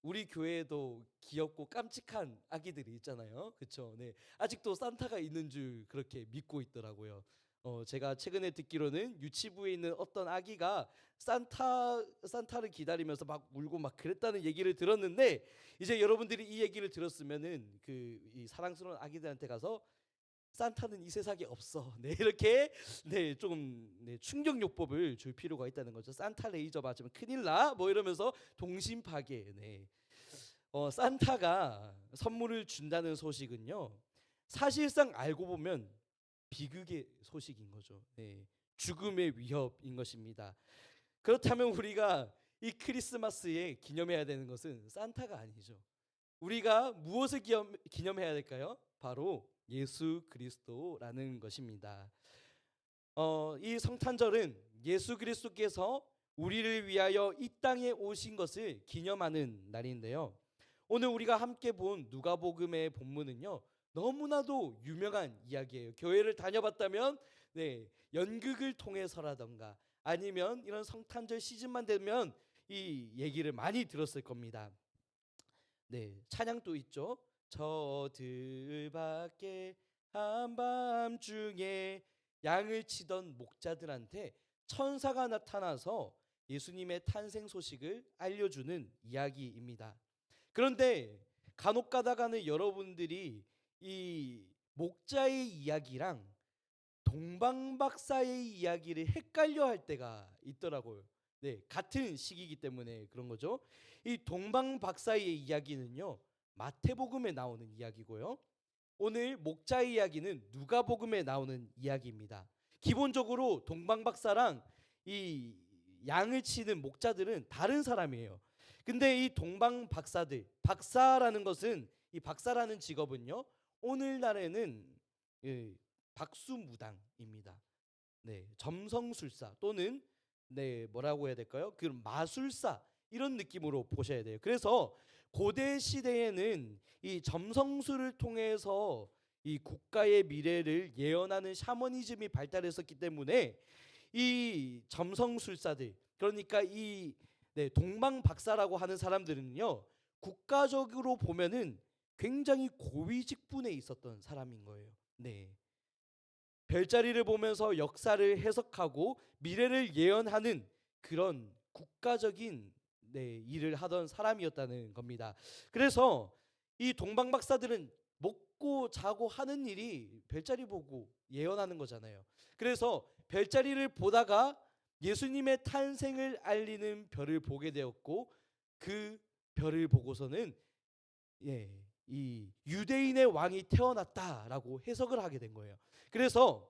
우리 교회에도 귀엽고 깜찍한 아기들이 있잖아요. 그렇죠? 네. 아직도 산타가 있는 줄 그렇게 믿고 있더라고요. 제가 최근에 듣기로는 유치부에 있는 어떤 아기가 산타를 기다리면서 막 울고 막 그랬다는 얘기를 들었는데, 이제 여러분들이 이 얘기를 들었으면은 이 사랑스러운 아기들한테 가서 산타는 이 세상에 없어. 네, 이렇게 좀 충격요법을 줄 필요가 있다는 거죠. 산타 레이저 맞으면 큰일 나. 뭐 이러면서 동심 파괴. 네. 산타가 선물을 준다는 소식은요, 사실상 알고 보면 비극의 소식인 거죠. 네. 죽음의 위협인 것입니다. 그렇다면 우리가 이 크리스마스에 기념해야 되는 것은 산타가 아니죠. 우리가 무엇을 기념해야 될까요? 바로 예수 그리스도라는 것입니다. 이 성탄절은 예수 그리스도께서 우리를 위하여 이 땅에 오신 것을 기념하는 날인데요. 오늘 우리가 함께 본 누가복음의 본문은요, 너무나도 유명한 이야기예요. 교회를 다녀봤다면 연극을 통해서라던가 아니면 이런 성탄절 시즌만 되면 이 얘기를 많이 들었을 겁니다. 찬양도 있죠. 저 들밖에 한밤중에 양을 치던 목자들한테 천사가 나타나서 예수님의 탄생 소식을 알려주는 이야기입니다. 그런데 간혹 가다가는 여러분들이 이 목자의 이야기랑 동방박사의 이야기를 헷갈려 할 때가 있더라고요. 같은 시기이기 때문에 그런 거죠. 이 동방박사의 이야기는요, 마태복음에 나오는 이야기고요. 오늘 목자의 이야기는 누가복음에 나오는 이야기입니다. 기본적으로 동방박사랑 이 양을 치는 목자들은 다른 사람이에요. 근데 이 동방박사들, 박사라는 것은, 이 박사라는 직업은요, 오늘날에는 박수무당입니다. 점성술사 또는 뭐라고 해야 될까요? 그 마술사, 이런 느낌으로 보셔야 돼요. 그래서 고대 시대에는 이 점성술을 통해서 이 국가의 미래를 예언하는 샤머니즘이 발달했었기 때문에 이 점성술사들, 그러니까 이 동방박사라고 하는 사람들은요, 국가적으로 보면은 굉장히 고위 직분에 있었던 사람인 거예요. 별자리를 보면서 역사를 해석하고 미래를 예언하는 그런 국가적인 일을 하던 사람이었다는 겁니다. 그래서 이 동방박사들은 먹고 자고 하는 일이 별자리 보고 예언하는 거잖아요. 그래서 별자리를 보다가 예수님의 탄생을 알리는 별을 보게 되었고, 그 별을 보고서는 이 유대인의 왕이 태어났다라고 해석을 하게 된 거예요. 그래서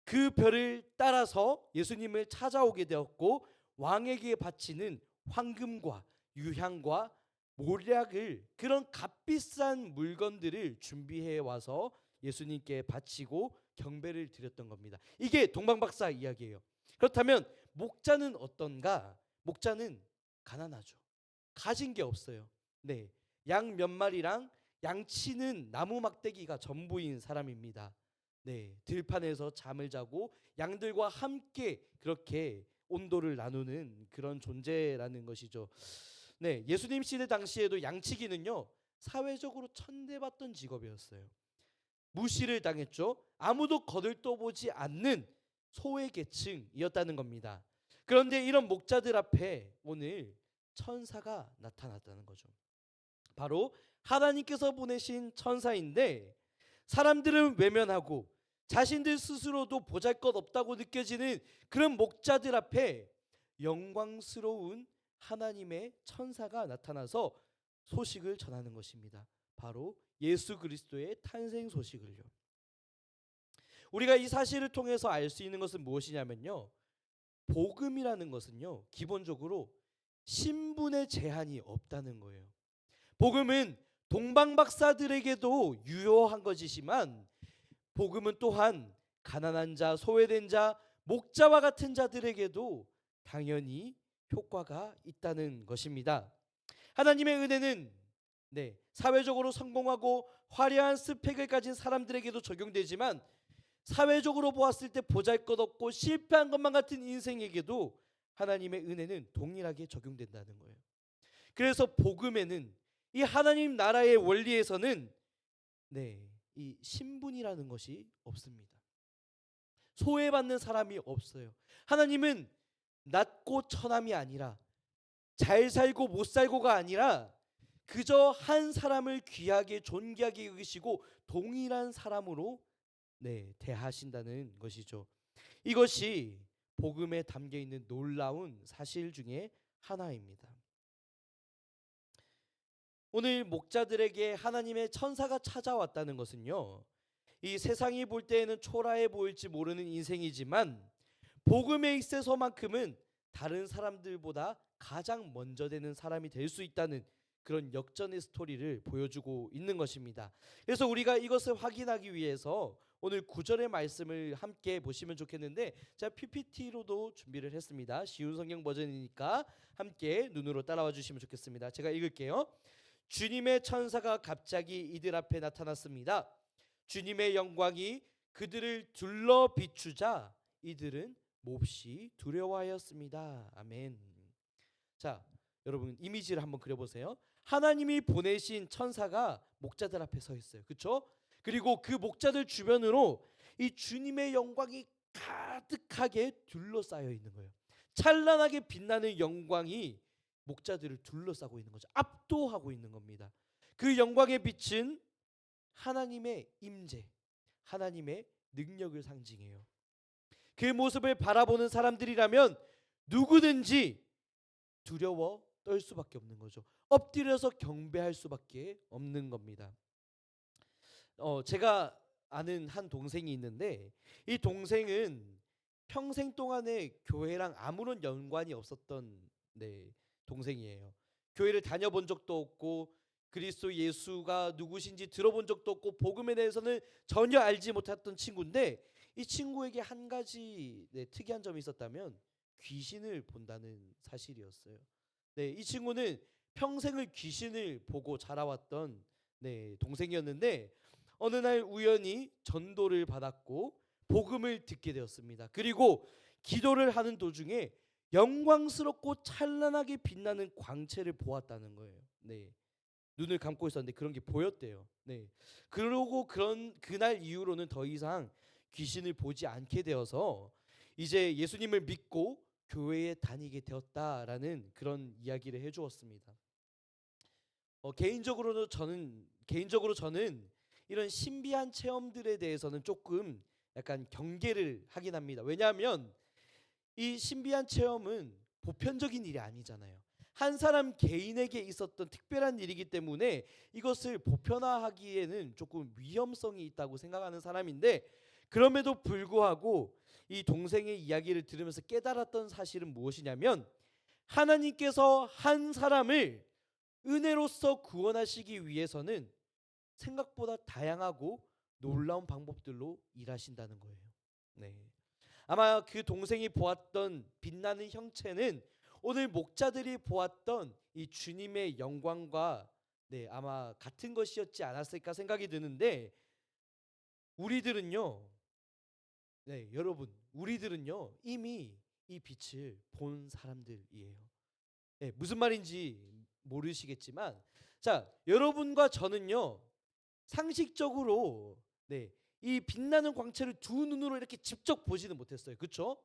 그 별을 따라서 예수님을 찾아오게 되었고, 왕에게 바치는 황금과 유향과 몰약을, 그런 값비싼 물건들을 준비해 와서 예수님께 바치고 경배를 드렸던 겁니다. 이게 동방박사 이야기예요. 그렇다면 목자는 어떤가? 목자는 가난하죠. 가진 게 없어요. 양 몇 마리랑 양치는 나무 막대기가 전부인 사람입니다. 들판에서 잠을 자고 양들과 함께 그렇게 온도를 나누는 그런 존재라는 것이죠. 예수님 시대 당시에도 양치기는요, 사회적으로 천대받던 직업이었어요. 무시를 당했죠. 아무도 거들떠보지 않는 소외 계층이었다는 겁니다. 그런데 이런 목자들 앞에 오늘 천사가 나타났다는 거죠. 바로 하나님께서 보내신 천사인데, 사람들은 외면하고 자신들 스스로도 보잘것없다고 느껴지는 그런 목자들 앞에 영광스러운 하나님의 천사가 나타나서 소식을 전하는 것입니다. 바로 예수 그리스도의 탄생 소식을요. 우리가 이 사실을 통해서 알 수 있는 것은 무엇이냐면요, 복음이라는 것은요, 기본적으로 신분의 제한이 없다는 거예요. 복음은 동방박사들에게도 유효한 것이지만, 복음은 또한 가난한 자, 소외된 자, 목자와 같은 자들에게도 당연히 효과가 있다는 것입니다. 하나님의 은혜는 사회적으로 성공하고 화려한 스펙을 가진 사람들에게도 적용되지만, 사회적으로 보았을 때 보잘것없고 실패한 것만 같은 인생에게도 하나님의 은혜는 동일하게 적용된다는 거예요. 그래서 복음에는, 이 하나님 나라의 원리에서는 이 신분이라는 것이 없습니다. 소외받는 사람이 없어요. 하나님은 낮고 천함이 아니라, 잘 살고 못 살고가 아니라 그저 한 사람을 귀하게 존귀하게 여기시고 동일한 사람으로 대하신다는 것이죠. 이것이 복음에 담겨 있는 놀라운 사실 중에 하나입니다. 오늘 목자들에게 하나님의 천사가 찾아왔다는 것은요, 이 세상이 볼 때에는 초라해 보일지 모르는 인생이지만 복음에 있어서만큼은 다른 사람들보다 가장 먼저 되는 사람이 될 수 있다는 그런 역전의 스토리를 보여주고 있는 것입니다. 그래서 우리가 이것을 확인하기 위해서 오늘 9절의 말씀을 함께 보시면 좋겠는데, 제가 PPT로도 준비를 했습니다. 쉬운 성경 버전이니까 함께 눈으로 따라와 주시면 좋겠습니다. 제가 읽을게요. 주님의 천사가 갑자기 이들 앞에 나타났습니다. 주님의 영광이 그들을 둘러 비추자 이들은 몹시 두려워하였습니다. 아멘. 자, 여러분 이미지를 한번 그려보세요. 하나님이 보내신 천사가 목자들 앞에 서 있어요. 그렇죠? 그리고 그 목자들 주변으로 이 주님의 영광이 가득하게 둘러싸여 있는 거예요. 찬란하게 빛나는 영광이 목자들을 둘러싸고 있는 거죠. 압도하고 있는 겁니다. 그 영광의 빛은 하나님의 임재, 하나님의 능력을 상징해요. 그 모습을 바라보는 사람들이라면 누구든지 두려워 떨 수밖에 없는 거죠. 엎드려서 경배할 수밖에 없는 겁니다. 제가 아는 한 동생이 있는데, 이 동생은 평생 동안에 교회랑 아무런 연관이 없었던 동생이에요. 교회를 다녀본 적도 없고 그리스도 예수가 누구신지 들어본 적도 없고 복음에 대해서는 전혀 알지 못했던 친구인데, 이 친구에게 한 가지 특이한 점이 있었다면 귀신을 본다는 사실이었어요. 이 친구는 평생을 귀신을 보고 자라왔던 동생이었는데, 어느 날 우연히 전도를 받았고 복음을 듣게 되었습니다. 그리고 기도를 하는 도중에 영광스럽고 찬란하게 빛나는 광채를 보았다는 거예요. 눈을 감고 있었는데 그런 게 보였대요. 그러고 그날 이후로는 더 이상 귀신을 보지 않게 되어서 이제 예수님을 믿고 교회에 다니게 되었다라는 그런 이야기를 해주었습니다. 개인적으로 저는 이런 신비한 체험들에 대해서는 조금 약간 경계를 하긴 합니다. 왜냐하면 이 신비한 체험은 보편적인 일이 아니잖아요. 한 사람 개인에게 있었던 특별한 일이기 때문에 이것을 보편화하기에는 조금 위험성이 있다고 생각하는 사람인데, 그럼에도 불구하고 이 동생의 이야기를 들으면서 깨달았던 사실은 무엇이냐면, 하나님께서 한 사람을 은혜로서 구원하시기 위해서는 생각보다 다양하고 놀라운 방법들로 일하신다는 거예요. 아마 그 동생이 보았던 빛나는 형체는 오늘 목자들이 보았던 이 주님의 영광과 아마 같은 것이었지 않았을까 생각이 드는데, 우리들은요, 여러분, 우리들은요 이미 이 빛을 본 사람들이에요. 무슨 말인지 모르시겠지만, 자, 여러분과 저는요 상식적으로 이 빛나는 광채를 두 눈으로 이렇게 직접 보지는 못했어요. 그렇죠?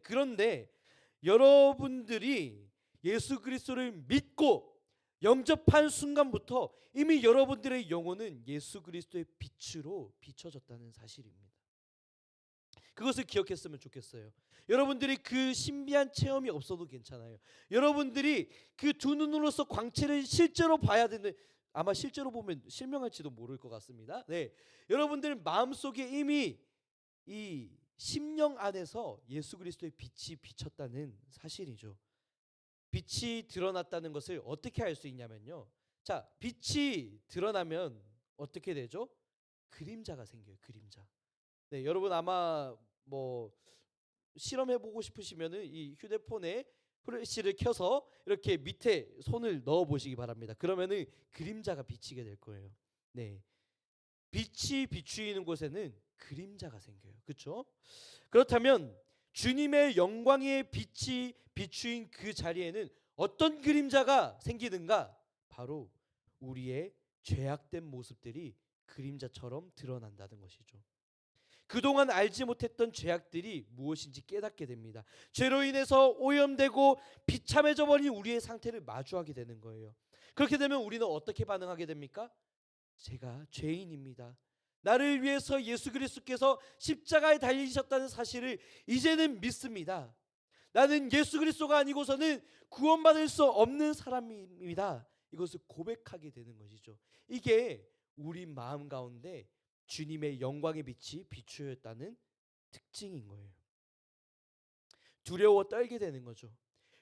그런데 여러분들이 예수 그리스도를 믿고 영접한 순간부터 이미 여러분들의 영혼은 예수 그리스도의 빛으로 비춰졌다는 사실입니다. 그것을 기억했으면 좋겠어요. 여러분들이 그 신비한 체험이 없어도 괜찮아요. 여러분들이 그 두 눈으로서 광채를 실제로 봐야 되는데, 아마 실제로 보면 실명할지도 모를 것 같습니다. 여러분들 마음속에 이미 이 심령 안에서 예수 그리스도의 빛이 비쳤다는 사실이죠. 빛이 드러났다는 것을 어떻게 알 수 있냐면요, 자, 빛이 드러나면 어떻게 되죠? 그림자가 생겨요. 그림자. 여러분 아마 뭐 실험해보고 싶으시면은 이 휴대폰에 플래시를 켜서 이렇게 밑에 손을 넣어 보시기 바랍니다. 그러면은 그림자가 비치게 될 거예요. 빛이 비추이는 곳에는 그림자가 생겨요. 그렇죠? 그렇다면 주님의 영광의 빛이 비추인 그 자리에는 어떤 그림자가 생기는가? 바로 우리의 죄악된 모습들이 그림자처럼 드러난다는 것이죠. 그동안 알지 못했던 죄악들이 무엇인지 깨닫게 됩니다. 죄로 인해서 오염되고 비참해져 버린 우리의 상태를 마주하게 되는 거예요. 그렇게 되면 우리는 어떻게 반응하게 됩니까? 제가 죄인입니다. 나를 위해서 예수 그리스도께서 십자가에 달리셨다는 사실을 이제는 믿습니다. 나는 예수 그리스도가 아니고서는 구원받을 수 없는 사람입니다. 이것을 고백하게 되는 것이죠. 이게 우리 마음 가운데 주님의 영광의 빛이 비추었다는 특징인 거예요. 두려워 떨게 되는 거죠.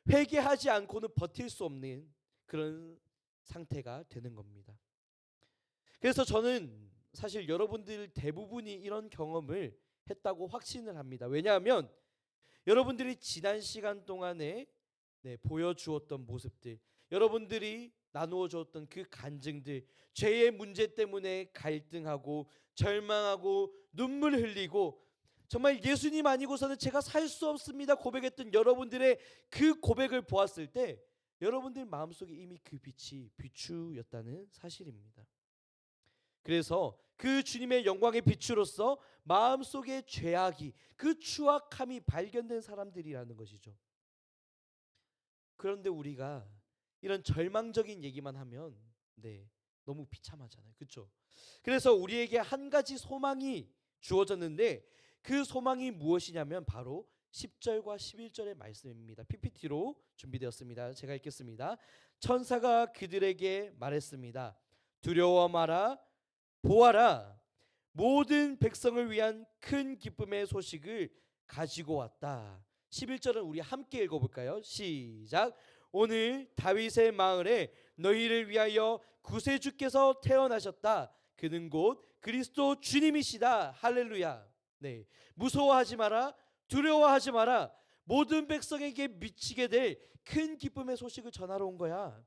회개하지 않고는 버틸 수 없는 그런 상태가 되는 겁니다. 그래서 저는 사실 여러분들 대부분이 이런 경험을 했다고 확신을 합니다. 왜냐하면 여러분들이 지난 시간 동안에 보여주었던 모습들, 여러분들이 나누어 주었던 그 간증들, 죄의 문제 때문에 갈등하고 절망하고 눈물 흘리고 정말 예수님 아니고서는 제가 살 수 없습니다 고백했던 여러분들의 그 고백을 보았을 때 여러분들 마음속에 이미 그 빛이 비추였다는 사실입니다. 그래서 그 주님의 영광의 빛으로서 마음속의 죄악이 그 추악함이 발견된 사람들이라는 것이죠. 그런데 우리가 이런 절망적인 얘기만 하면 너무 비참하잖아요. 그렇죠? 그래서 우리에게 한 가지 소망이 주어졌는데 그 소망이 무엇이냐면 바로 10절과 11절의 말씀입니다. PPT로 준비되었습니다. 제가 읽겠습니다. 천사가 그들에게 말했습니다. 두려워 마라. 보아라. 모든 백성을 위한 큰 기쁨의 소식을 가지고 왔다. 11절은 우리 함께 읽어볼까요? 시작. 오늘 다윗의 마을에 너희를 위하여 구세주께서 태어나셨다. 그는 곧 그리스도 주님이시다. 할렐루야. 무서워하지 마라. 두려워하지 마라. 모든 백성에게 미치게 될 큰 기쁨의 소식을 전하러 온 거야.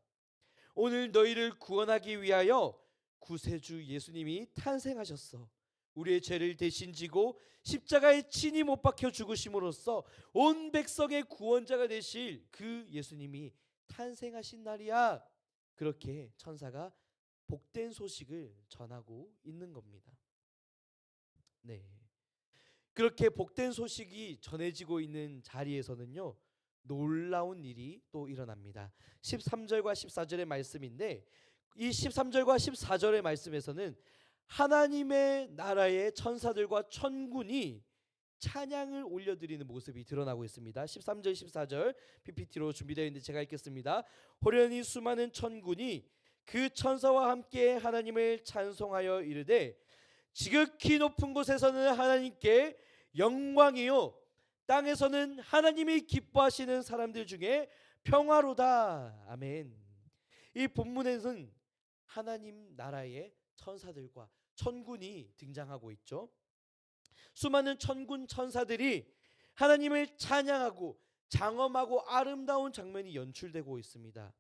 오늘 너희를 구원하기 위하여 구세주 예수님이 탄생하셨어. 우리의 죄를 대신 지고 십자가에 친히 못 박혀 죽으심으로써 온 백성의 구원자가 되실 그 예수님이 탄생하신 날이야. 그렇게 천사가 복된 소식을 전하고 있는 겁니다. 그렇게 복된 소식이 전해지고 있는 자리에서는요, 놀라운 일이 또 일어납니다. 13절과 14절의 말씀인데 이 13절과 14절의 말씀에서는 하나님의 나라의 천사들과 천군이 찬양을 올려드리는 모습이 드러나고 있습니다. 13절 14절 PPT로 준비되어 있는데 제가 읽겠습니다. 호련히 수많은 천군이 그 천사와 함께 하나님을 찬송하여 이르되 지극히 높은 곳에서는 하나님께 영광이요 땅에서는 하나님이 기뻐하시는 사람들 중에 평화로다. 아멘. 이 본문에는 하나님 나라의 천사들과 천군이 등장하고 있죠. 수많은 천군 천사들이 하나님을 찬양하고 장엄하고 아름다운 장면이 연출되고 있습니다.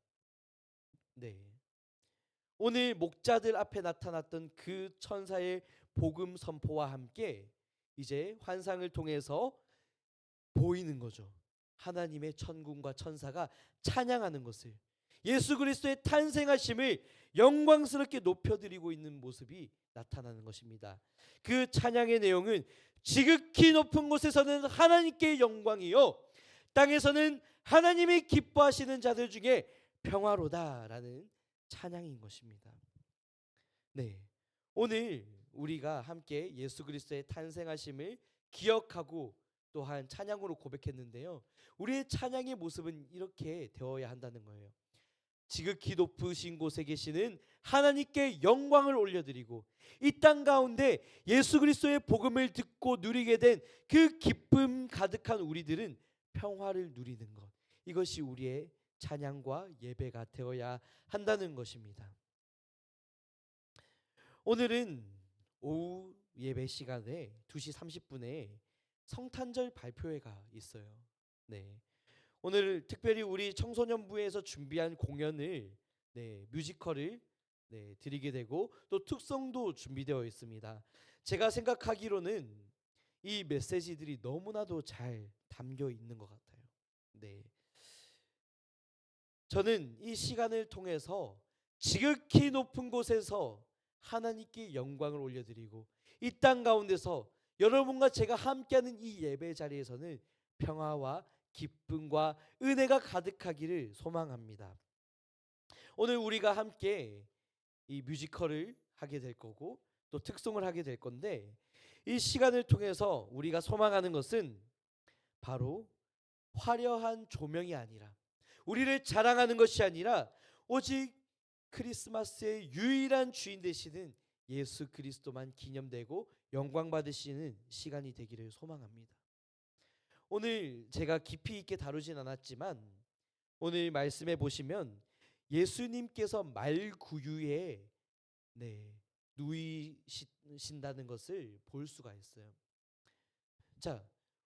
오늘 목자들 앞에 나타났던 그 천사의 복음 선포와 함께 이제 환상을 통해서 보이는 거죠. 하나님의 천군과 천사가 찬양하는 것을, 예수 그리스도의 탄생하심을 영광스럽게 높여드리고 있는 모습이 나타나는 것입니다. 그 찬양의 내용은 지극히 높은 곳에서는 하나님께 영광이요 땅에서는 하나님이 기뻐하시는 자들 중에 평화로다라는 찬양인 것입니다. 오늘 우리가 함께 예수 그리스도의 탄생하심을 기억하고 또한 찬양으로 고백했는데요. 우리의 찬양의 모습은 이렇게 되어야 한다는 거예요. 지극히 높으신 곳에 계시는 하나님께 영광을 올려드리고 이 땅 가운데 예수 그리스도의 복음을 듣고 누리게 된 그 기쁨 가득한 우리들은 평화를 누리는 것, 이것이 우리의 찬양과 예배가 되어야 한다는 것입니다. 오늘은 오후 예배 시간에 2시 30분에 성탄절 발표회가 있어요. 오늘 특별히 우리 청소년부에서 준비한 공연을 뮤지컬을 드리게 되고 또 특성도 준비되어 있습니다. 제가 생각하기로는 이 메시지들이 너무나도 잘 담겨 있는 것 같아요. 저는 이 시간을 통해서 지극히 높은 곳에서 하나님께 영광을 올려드리고 이 땅 가운데서 여러분과 제가 함께하는 이 예배 자리에서는 평화와 기쁨과 은혜가 가득하기를 소망합니다. 오늘 우리가 함께 이 뮤지컬을 하게 될 거고 또 특송을 하게 될 건데, 이 시간을 통해서 우리가 소망하는 것은 바로 화려한 조명이 아니라, 우리를 자랑하는 것이 아니라 오직 크리스마스의 유일한 주인 되시는 예수 그리스도만 기념되고 영광 받으시는 시간이 되기를 소망합니다. 오늘 제가 깊이 있게 다루진 않았지만 오늘 말씀해 보시면 예수님께서 말구유에 누이신다는 것을 볼 수가 있어요. 자,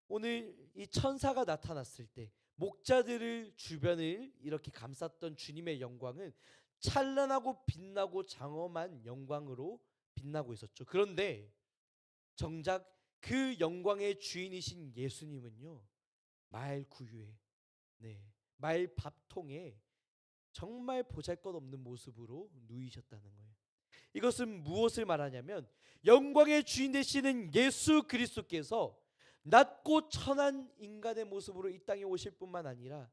오늘 이 천사가 나타났을 때 목자들을 주변을 이렇게 감쌌던 주님의 영광은 찬란하고 빛나고 장엄한 영광으로 빛나고 있었죠. 그런데 정작 그 영광의 주인이신 예수님은요, 말구유에, 말밥통에 정말 보잘것없는 모습으로 누이셨다는 거예요. 이것은 무엇을 말하냐면 영광의 주인 되시는 예수 그리스도께서 낮고 천한 인간의 모습으로 이 땅에 오실 뿐만 아니라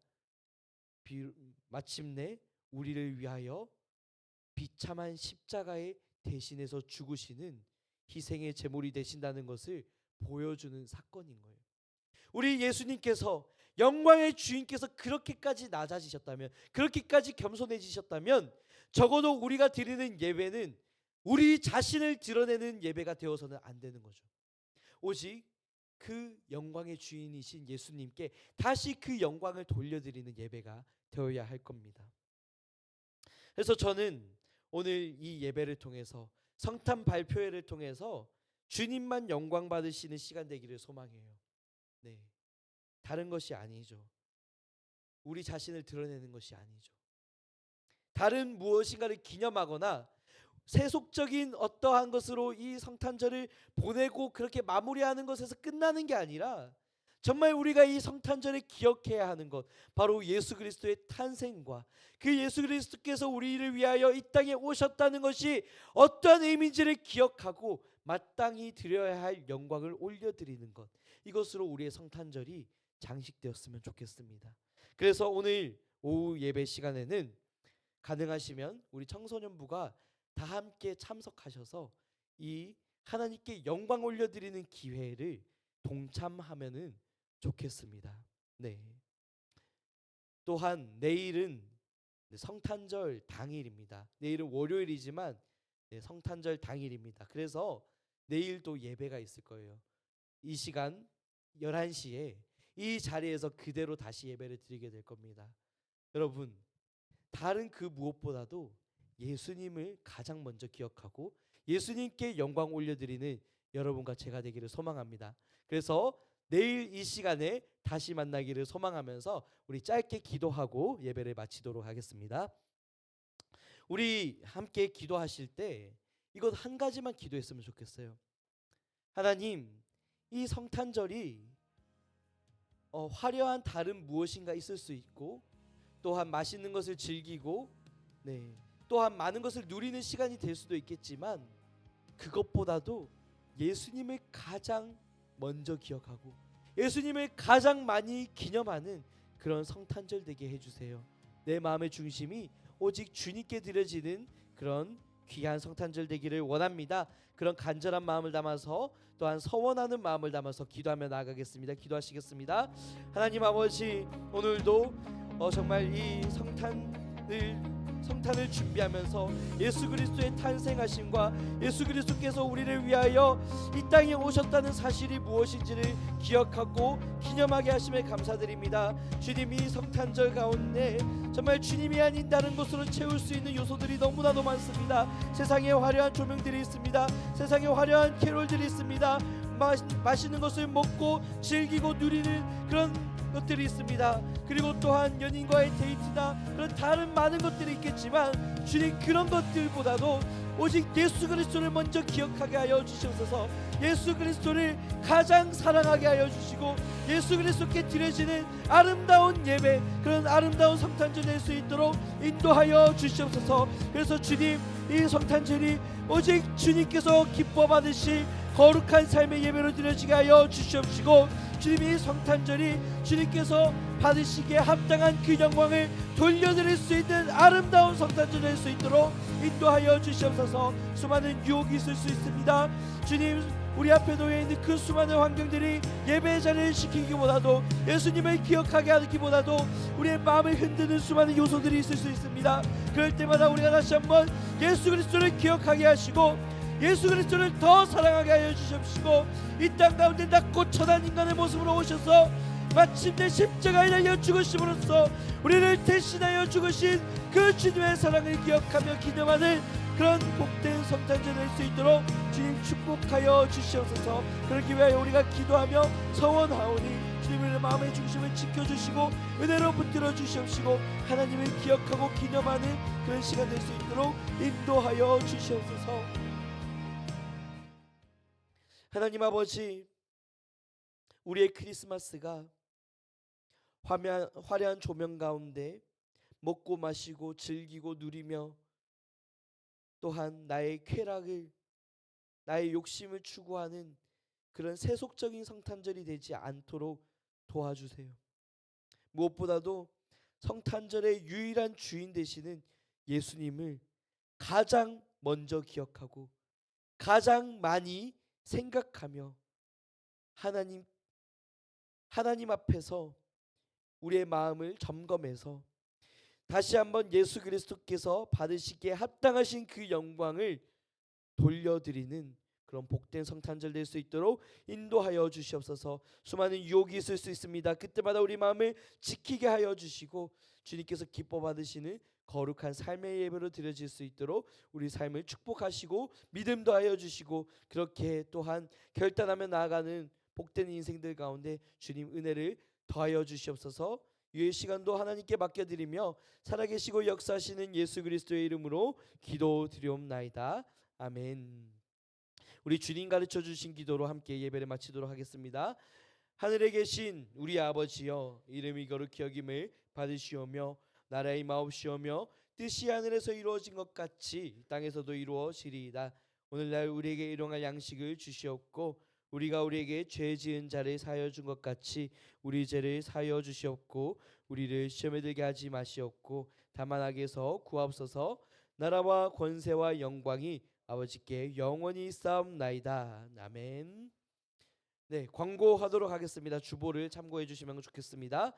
마침내 우리를 위하여 비참한 십자가에 대신해서 죽으시는 희생의 제물이 되신다는 것을 보여주는 사건인 거예요. 우리 예수님께서, 영광의 주인께서 그렇게까지 낮아지셨다면, 그렇게까지 겸손해지셨다면 적어도 우리가 드리는 예배는 우리 자신을 드러내는 예배가 되어서는 안 되는 거죠. 오직 그 영광의 주인이신 예수님께 다시 그 영광을 돌려드리는 예배가 되어야 할 겁니다. 그래서 저는 오늘 이 예배를 통해서, 성탄 발표회를 통해서 주님만 영광 받으시는 시간 되기를 소망해요. 다른 것이 아니죠. 우리 자신을 드러내는 것이 아니죠. 다른 무엇인가를 기념하거나 세속적인 어떠한 것으로 이 성탄절을 보내고 그렇게 마무리하는 것에서 끝나는 게 아니라 정말 우리가 이 성탄절에 기억해야 하는 것, 바로 예수 그리스도의 탄생과 그 예수 그리스도께서 우리를 위하여 이 땅에 오셨다는 것이 어떠한 의미인지를 기억하고 마땅히 드려야 할 영광을 올려드리는 것, 이것으로 우리의 성탄절이 장식되었으면 좋겠습니다. 그래서 오늘 오후 예배 시간에는 가능하시면 우리 청소년부가 다 함께 참석하셔서 이 하나님께 영광 올려드리는 기회를 동참하면은 좋겠습니다. 또한 내일은 성탄절 당일입니다. 내일은 월요일이지만 성탄절 당일입니다. 그래서 내일도 예배가 있을 거예요. 이 시간 11시에 이 자리에서 그대로 다시 예배를 드리게 될 겁니다. 여러분, 다른 그 무엇보다도 예수님을 가장 먼저 기억하고 예수님께 영광 올려드리는 여러분과 제가 되기를 소망합니다. 그래서 내일 이 시간에 다시 만나기를 소망하면서 우리 짧게 기도하고 예배를 마치도록 하겠습니다. 우리 함께 기도하실 때 이것 한 가지만 기도했으면 좋겠어요. 하나님, 이 성탄절이 화려한 다른 무엇인가 있을 수 있고, 또한 맛있는 것을 즐기고 또한 많은 것을 누리는 시간이 될 수도 있겠지만, 그것보다도 예수님을 가장 먼저 기억하고 예수님을 가장 많이 기념하는 그런 성탄절 되게 해주세요. 내 마음의 중심이 오직 주님께 드려지는 그런 귀한 성탄절 되기를 원합니다. 그런 간절한 마음을 담아서, 또한 서원하는 마음을 담아서 기도하며 나아가겠습니다. 기도하시겠습니다. 하나님 아버지, 오늘도 정말 이 성탄을 준비하면서 예수 그리스도의 탄생하심과 예수 그리스도께서 우리를 위하여 이 땅에 오셨다는 사실이 무엇인지를 기억하고 기념하게 하심에 감사드립니다. 주님이 성탄절 가운데 정말 주님이 아닌 다른 것으로 채울 수 있는 요소들이 너무나도 많습니다. 세상에 화려한 조명들이 있습니다. 세상에 화려한 캐롤들이 있습니다. 맛있는 것을 먹고 즐기고 누리는 그런 것들이 있습니다. 그리고 또한 연인과의 데이트나 그런 다른 많은 것들이 있겠지만 주님 그런 것들보다도 오직 예수 그리스도를 먼저 기억하게 하여 주시옵소서. 예수 그리스도를 가장 사랑하게 하여 주시고 예수 그리스도께 드려지는 아름다운 예배, 그런 아름다운 성탄절 낼 수 있도록 인도하여 주시옵소서. 그래서 주님, 이 성탄절이 오직 주님께서 기뻐 받으실 거룩한 삶의 예배로 드려지게 하여 주시옵시고, 주님 이 성탄절이 주님께서 받으시기에 합당한 그 영광을 돌려드릴 수 있는 아름다운 성탄절 될 수 있도록 인도하여 주시옵소서. 수많은 유혹이 있을 수 있습니다. 주님, 우리 앞에 놓여 있는 그 수많은 환경들이 예배의 자리를 시키기보다도 예수님을 기억하게 하기보다도 우리의 마음을 흔드는 수많은 요소들이 있을 수 있습니다. 그럴 때마다 우리가 다시 한번 예수 그리스도를 기억하게 하시고 예수 그리스도를 더 사랑하게 하여 주십시고, 이 땅 가운데 낮고 천한 인간의 모습으로 오셔서 마침내 십자가에 달려 죽으심으로써 우리를 대신하여 죽으신 그 주님의 사랑을 기억하며 기념하는 그런 복된 성탄절 될 수 있도록 주님 축복하여 주시옵소서. 그러기 위하여 우리가 기도하며 서원하오니 주님의 마음의 중심을 지켜주시고 은혜로 붙들어 주시옵시고 하나님을 기억하고 기념하는 그런 시간 될 수 있도록 인도하여 주시옵소서. 하나님 아버지, 우리의 크리스마스가 화려한 조명 가운데 먹고 마시고 즐기고 누리며 또한 나의 쾌락을, 나의 욕심을 추구하는 그런 세속적인 성탄절이 되지 않도록 도와주세요. 무엇보다도 성탄절의 유일한 주인 되시는 예수님을 가장 먼저 기억하고 가장 많이 생각하며 하나님 앞에서 우리의 마음을 점검해서 다시 한번 예수 그리스도께서 받으시기에 합당하신 그 영광을 돌려드리는 그런 복된 성탄절 될 수 있도록 인도하여 주시옵소서. 수많은 유혹이 있을 수 있습니다. 그때마다 우리 마음을 지키게 하여 주시고 주님께서 기뻐 받으시는 거룩한 삶의 예배로 드려질 수 있도록 우리 삶을 축복하시고 믿음도 하여 주시고, 그렇게 또한 결단하며 나아가는 복된 인생들 가운데 주님 은혜를 더하여 주시옵소서. 이 시간도 하나님께 맡겨드리며 살아계시고 역사하시는 예수 그리스도의 이름으로 기도드리옵나이다. 아멘. 우리 주님 가르쳐 주신 기도로 함께 예배를 마치도록 하겠습니다. 하늘에 계신 우리 아버지여, 이름이 거룩히 여김을 받으시오며 나라의 마옵시오며 뜻이 하늘에서 이루어진 것 같이 땅에서도 이루어지리이다. 오늘날 우리에게 일용할 양식을 주시옵고 우리가 우리에게 죄 지은 자를 사하여 준 것 같이 우리 죄를 사하여 주시옵고 우리를 시험에 들게 하지 마시옵고 다만 악에서 구하옵소서. 나라와 권세와 영광이 아버지께 영원히 있사옵나이다. 아멘. 네, 광고하도록 하겠습니다. 주보를 참고해 주시면 좋겠습니다.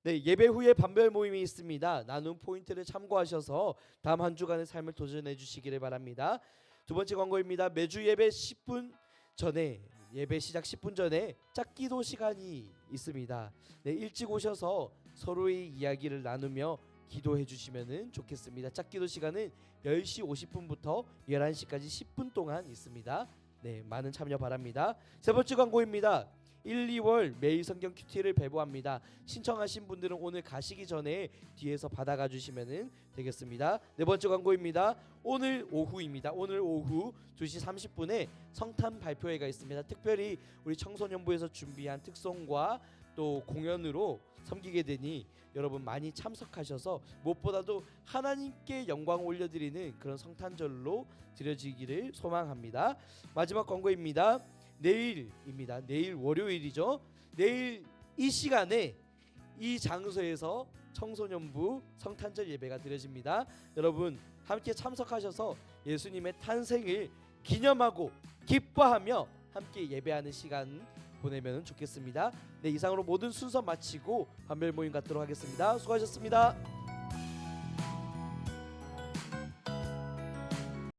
네, 예배 후에 반별 모임이 있습니다. 나눔 포인트를 참고하셔서 다음 한 주간의 삶을 도전해 주시기를 바랍니다. 두 번째 광고입니다. 매주 예배 10분 전에, 예배 시작 10분 전에 짝기도 시간이 있습니다. 네, 일찍 오셔서 서로의 이야기를 나누며 기도해 주시면 좋겠습니다. 짝기도 시간은 10시 50분부터 11시까지 10분 동안 있습니다. 네, 많은 참여 바랍니다. 세 번째 광고입니다. 1, 2월 매일 성경 큐티를 배부합니다. 신청하신 분들은 오늘 가시기 전에 뒤에서 받아가 주시면 되겠습니다. 네 번째 광고입니다. 오늘 오후입니다. 오늘 오후 2시 30분에 성탄 발표회가 있습니다. 특별히 우리 청소년부에서 준비한 특송과 또 공연으로 섬기게 되니 여러분 많이 참석하셔서 무엇보다도 하나님께 영광 올려드리는 그런 성탄절로 드려지기를 소망합니다. 마지막 광고입니다. 내일입니다. 내일 월요일이죠. 내일 이 시간에 이 장소에서 청소년부 성탄절 예배가 드려집니다. 여러분 함께 참석하셔서 예수님의 탄생을 기념하고 기뻐하며 함께 예배하는 시간 보내면 좋겠습니다. 네, 이상으로 모든 순서 마치고 반별 모임 갖도록 하겠습니다. 수고하셨습니다.